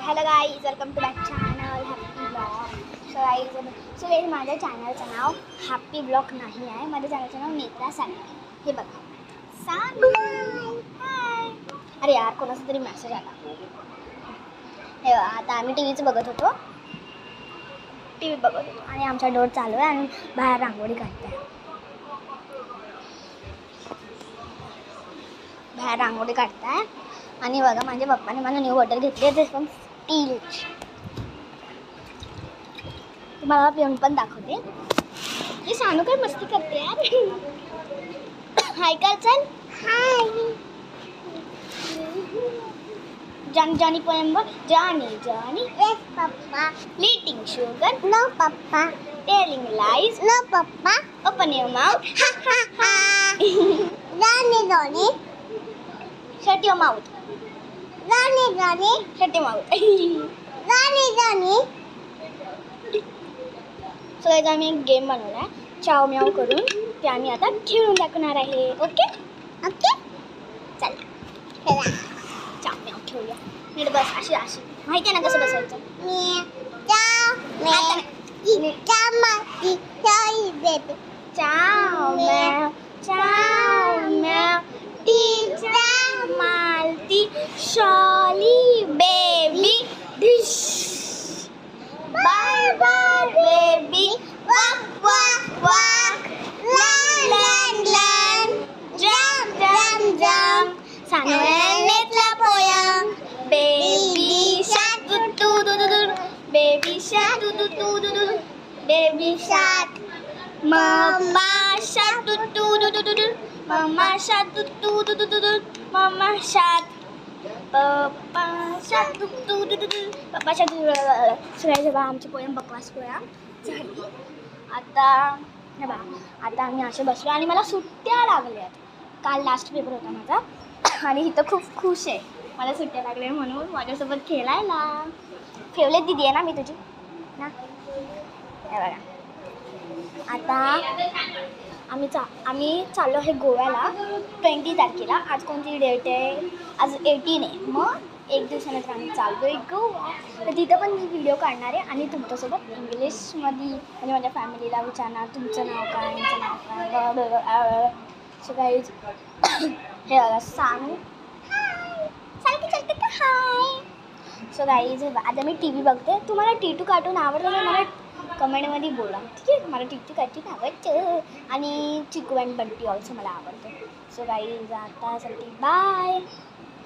Hello guys, welcome to back channel happy blog. So guys माझ्या चॅनलचं नाव happy blog नाही आहे. माझ्या चॅनलचं नाव नेत्रा सानू. हे बघा, सानू हाय. अरे यार, कोणाचा तरी मेसेज आला. हे बघा, आता आम्ही टी व्हीच बघत होतो. आणि आमचा डोर चालू आहे आणि बाहेर रांगोळी काढताय. आणि बघा, माझ्या पप्पाने मला न्यू बॉटल घेतली आहे. ते पण स्टीलची. तुम्हाला पिऊन पण दाखवते. ही सानू काय मस्ती करते यार. हाय कर, चल हाय. जानी जानी पोएम बोल. Johnny Johnny Yes, Papa. Eating sugar No, Papa. Telling lies No, Papa. Open your mouth. Ha ha ha. Ronnie, Ronnie. Shut your mouth. Ronnie, Ronnie. Shut your mouth. Ronnie, Ronnie. So याचा आम्ही एक game बनवला आहे, चाव म्याव करून. ते आम्ही आता खेळून दाखवणार आहे. Okay, Okay. चल चला. चाव म्याव खेळूया. नीट बस, अशी अशी. माहिती आहे ना कसं बसायचं. Me. Ciao. Me. Ciao, Ciao, baby. चाव म्याव चाव म्याव. टीचर मालती शॉली baby dish. Bye bye baby. Walk, walk, walk. Learn, learn, learn. Jump Jump, jump. सानूला poem. Baby shark doo doo doo doo. Baby shark doo doo doo doo doo. Baby shark. Mama shark doo doo doo doo doo. Mama shark doo doo doo doo doo. Mama shark. Papa shark doo doo doo doo. Papa shark doo. सगळ्याचे बा आमची poem बकवास poem झाली. आता हे बा, आता आम्ही असे बसलो आणि मला सुट्ट्या लागल्यात. काल लास्ट पेपर होता माझा आणि इथं खूप खुश आहे. मला सुट्ट्या लागल्या म्हणून माझ्यासोबत खेळायला. फेवलेट दिदी आहे ना मी तुझी ना. हे बघा, आता आम्ही चाललो आहे गोव्याला 20 तारखेला. आज कोणती डेट आहे? आज 18 आहे. मग एक दिवसानंतर आम्ही चाललो आहे गोवा. तर तिथं पण मी व्हिडिओ काढणार आहे आणि तुमच्यासोबत इंग्लिशमध्ये, म्हणजे माझ्या फॅमिलीला विचारणार तुमचं नाव काय, यांचं नाव काय. सो गाईज, हे बघा सानू चलते का हाय. सो गाईज, आता मी टी व्ही बघते. तुम्हाला टी2 कार्टून आवडतं तर मला कमेंटमध्ये बोला, ठीक आहे. मला टी2 कार्टून आवडतं आणि चिकू अँड बंटी ऑल्सो मला आवडतं. सो गाईज, आता चलते. Bye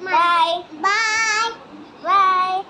bye Bye. बाय.